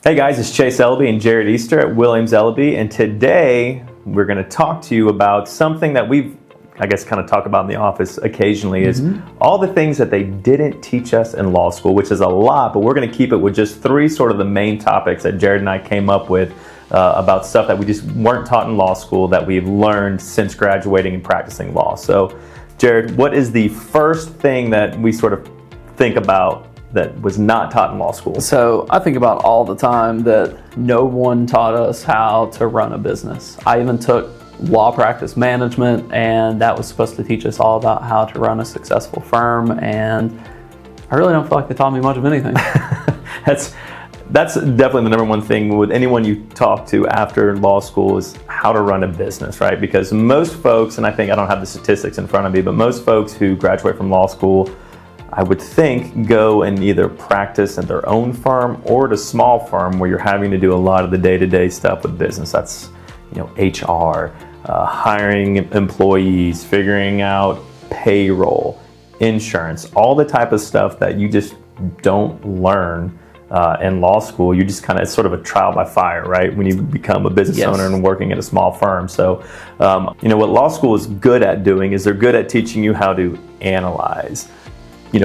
Hey guys, it's Chase Elleby and Jared Easter at Williams Elleby, and today we're going to talk to you about something that we've, kind of talk about in the office occasionally, is all the things that they didn't teach us in law school, which is a lot, but we're going to keep it with just three sort of the main topics that Jared and I came up with about stuff that we just weren't taught in law school that we've learned since graduating and practicing law. So Jared, what is the first thing that we sort of think about that was not taught in law school? So I think about all the time that no one taught us how to run a business. I even took law practice management, and that was supposed to teach us all about how to run a successful firm, and I really don't feel like they taught me much of anything. That's definitely the number one thing with anyone you talk to after law school is how to run a business, right? Because most folks, and I don't have the statistics in front of me, but most folks who graduate from law school, I would think, go and either practice in their own firm or at a small firm where you're having to do a lot of the day-to-day stuff with business. That's, HR, hiring employees, figuring out payroll, insurance, all the type of stuff that you just don't learn in law school. You just it's sort of a trial by fire, right? When you become a business owner and working at a small firm. So, what law school is good at doing is they're good at teaching you how to analyze,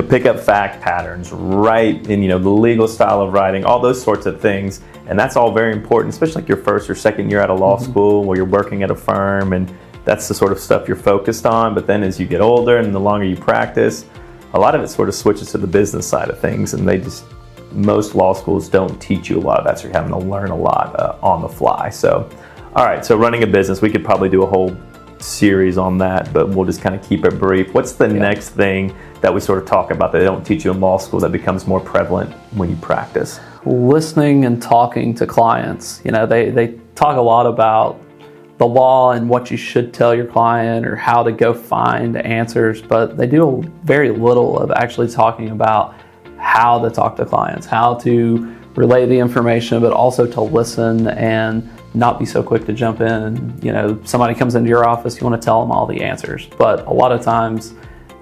pick up fact patterns, write in, the legal style of writing, all those sorts of things. And that's all very important, especially like your first or second year out of law school where you're working at a firm, and that's the sort of stuff you're focused on. But then as you get older and the longer you practice, a lot of it sort of switches to the business side of things, and most law schools don't teach you a lot of that, so you're having to learn a lot on the fly. So, all right, so running a business, we could probably do a whole series on that, but we'll just kind of keep it brief. What's the next thing that we sort of talk about that they don't teach you in law school that becomes more prevalent when you practice? Listening and talking to clients. They talk a lot about the law and what you should tell your client or how to go find answers, but they do very little of actually talking about how to talk to clients, how to relay the information, but also to listen and not be so quick to jump in. And, somebody comes into your office, you want to tell them all the answers. But a lot of times,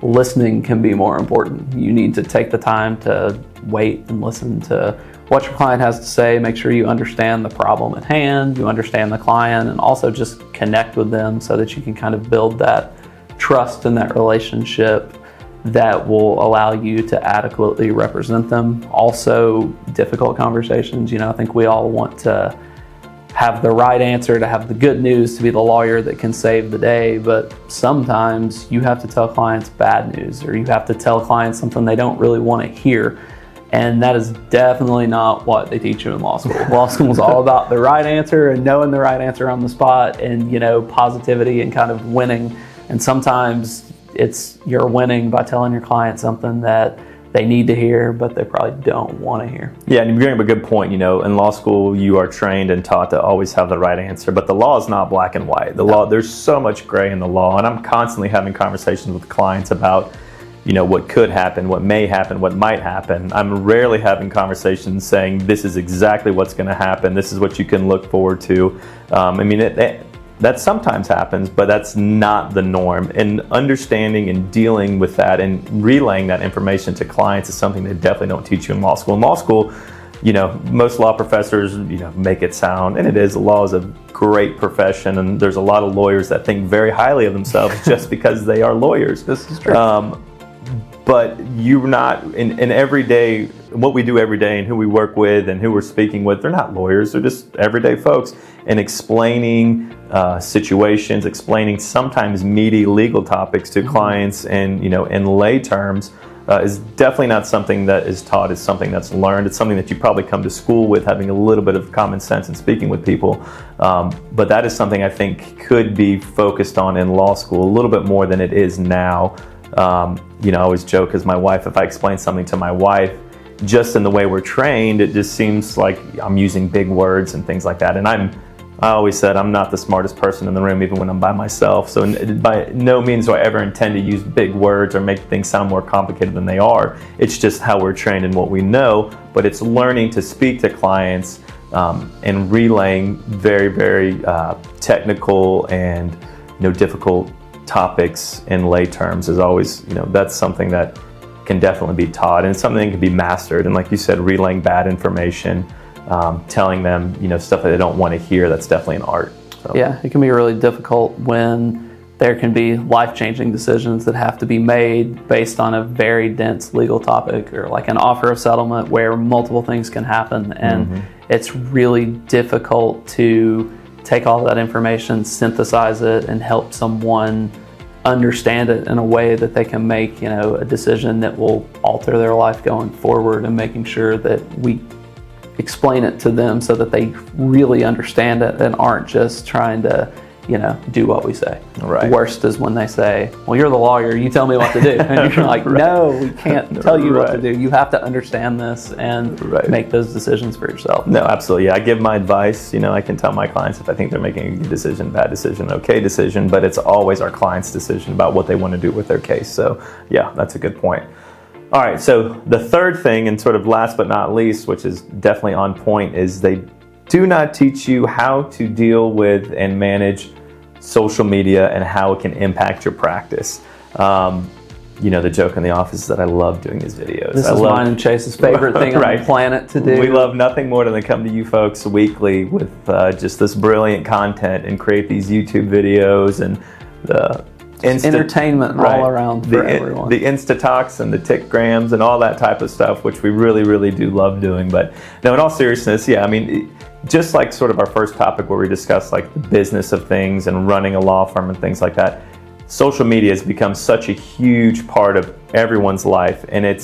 listening can be more important. You need to take the time to wait and listen to what your client has to say. Make sure you understand the problem at hand, you understand the client, and also just connect with them so that you can kind of build that trust in that relationship that will allow you to adequately represent them. Also, difficult conversations. I think we all want to have the right answer, to have the good news, to be the lawyer that can save the day, but sometimes you have to tell clients bad news, or you have to tell clients something they don't really want to hear, and that is definitely not what they teach you in law school. Law school is all about the right answer and knowing the right answer on the spot, and positivity and kind of winning. And sometimes you're winning by telling your client something that they need to hear, but they probably don't want to hear. Yeah, and you bring up a good point. In law school, you are trained and taught to always have the right answer, but the law is not black and white. Law, there's so much gray in the law, and I'm constantly having conversations with clients about, what could happen, what may happen, what might happen. I'm rarely having conversations saying, this is exactly what's going to happen, this is what you can look forward to. That sometimes happens, but that's not the norm. And understanding and dealing with that and relaying that information to clients is something they definitely don't teach you in law school. In law school, most law professors, make it sound, and it is, law is a great profession, and there's a lot of lawyers that think very highly of themselves just because they are lawyers. This is true. But you're not, in everyday, what we do every day and who we work with and who we're speaking with, they're not lawyers, they're just everyday folks. And explaining situations, explaining sometimes meaty legal topics to clients and, in lay terms is definitely not something that is taught. It's something that's learned. It's something that you probably come to school with, having a little bit of common sense and speaking with people. But that is something I think could be focused on in law school a little bit more than it is now. I always joke as my wife, if I explain something to my wife, just in the way we're trained, it just seems like I'm using big words and things like that. And I always said I'm not the smartest person in the room, even when I'm by myself. So by no means do I ever intend to use big words or make things sound more complicated than they are. It's just how we're trained and what we know. But it's learning to speak to clients and relaying very, very technical and difficult topics in lay terms is always, that's something that can definitely be taught, and it's something that can be mastered. And like you said, relaying bad information telling them, stuff that they don't want to hear. That's definitely an art. So. Yeah, it can be really difficult when there can be life-changing decisions that have to be made based on a very dense legal topic, or like an offer of settlement where multiple things can happen, and it's really difficult to take all that information, synthesize it, and help someone understand it in a way that they can make, a decision that will alter their life going forward, and making sure that we explain it to them so that they really understand it and aren't just trying to do what we say. Right. Worst is when they say, well, you're the lawyer, you tell me what to do. And you're like, no, we can't tell you what to do. You have to understand this and make those decisions for yourself. No, absolutely. Yeah, I give my advice. I can tell my clients if I think they're making a good decision, bad decision, okay decision, but it's always our client's decision about what they want to do with their case. So yeah, that's a good point. All right, so the third thing, and sort of last but not least, which is definitely on point, is they do not teach you how to deal with and manage social media and how it can impact your practice. The joke in the office is that I love doing these videos. This is mine and Chase's favorite thing on the planet to do. We love nothing more than to come to you folks weekly with just this brilliant content and create these YouTube videos and the entertainment all around for everyone. The Insta-Talks and the Tickgrams and all that type of stuff, which we really, really do love doing. But no, in all seriousness, yeah, just like sort of our first topic where we discussed like the business of things and running a law firm and things like that, social media has become such a huge part of everyone's life. And I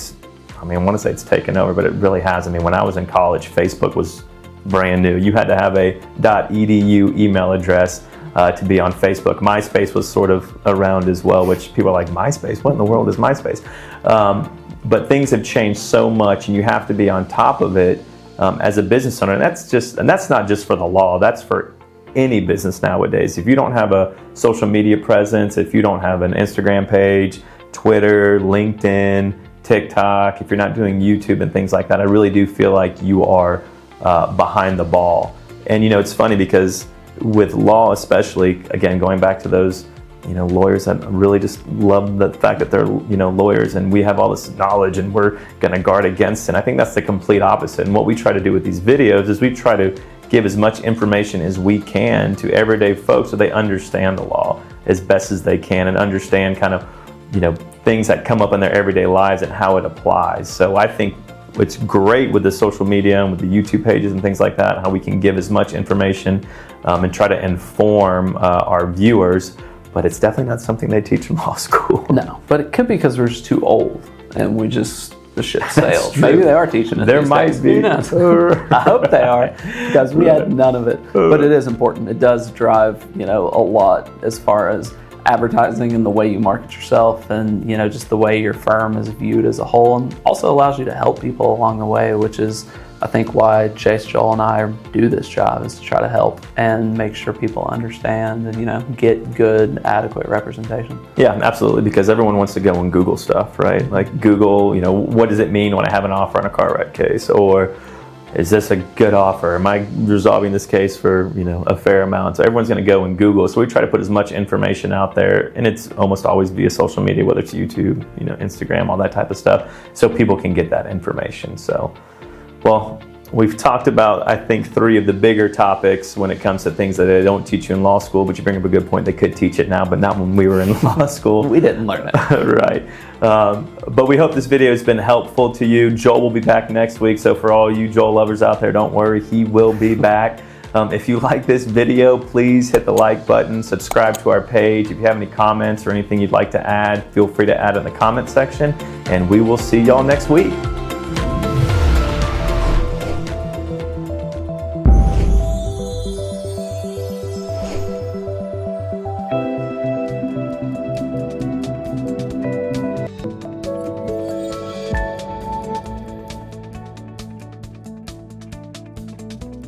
want to say it's taken over, but it really has. When I was in college, Facebook was brand new. You had to have a .edu email address to be on Facebook. MySpace was sort of around as well, which people are like, MySpace? What in the world is MySpace? But things have changed so much, and you have to be on top of it as a business owner. And that's not just for the law, that's for any business nowadays. If you don't have a social media presence, if you don't have an Instagram page, Twitter, LinkedIn, TikTok, if you're not doing YouTube and things like that, I really do feel like you are behind the ball. And it's funny because with law especially, again, going back to those lawyers that really just love the fact that they're lawyers and we have all this knowledge and we're going to guard against it. And I think that's the complete opposite. And what we try to do with these videos is we try to give as much information as we can to everyday folks so they understand the law as best as they can and understand kind of things that come up in their everyday lives and how it applies. So I think it's great with the social media and with the YouTube pages and things like that, how we can give as much information and try to inform our viewers, but it's definitely not something they teach in law school. No, but it could be because we're just too old and the ship sailed. Maybe they are teaching it. There might be. Who knows? I hope they are, because we had none of it. But it is important. It does drive, a lot as far as advertising and the way you market yourself and, just the way your firm is viewed as a whole, and also allows you to help people along the way, which is, I think, why Chase, Joel, and I do this job, is to try to help and make sure people understand and, get good, adequate representation. Yeah, absolutely, because everyone wants to go and Google stuff, right? Like Google, what does it mean when I have an offer on a car wreck case? Or is this a good offer? Am I resolving this case for, a fair amount? So everyone's going to go and Google. So we try to put as much information out there, and it's almost always via social media, whether it's YouTube, Instagram, all that type of stuff, so people can get that information. So, well, we've talked about, I think, 3 of the bigger topics when it comes to things that they don't teach you in law school, but you bring up a good point. They could teach it now, but not when we were in law school. We didn't learn it. Right. But we hope this video has been helpful to you. Joel will be back next week, so for all you Joel lovers out there, don't worry, he will be back. If you like this video, please hit the like button, subscribe to our page. If you have any comments or anything you'd like to add, feel free to add in the comment section, and we will see y'all next week.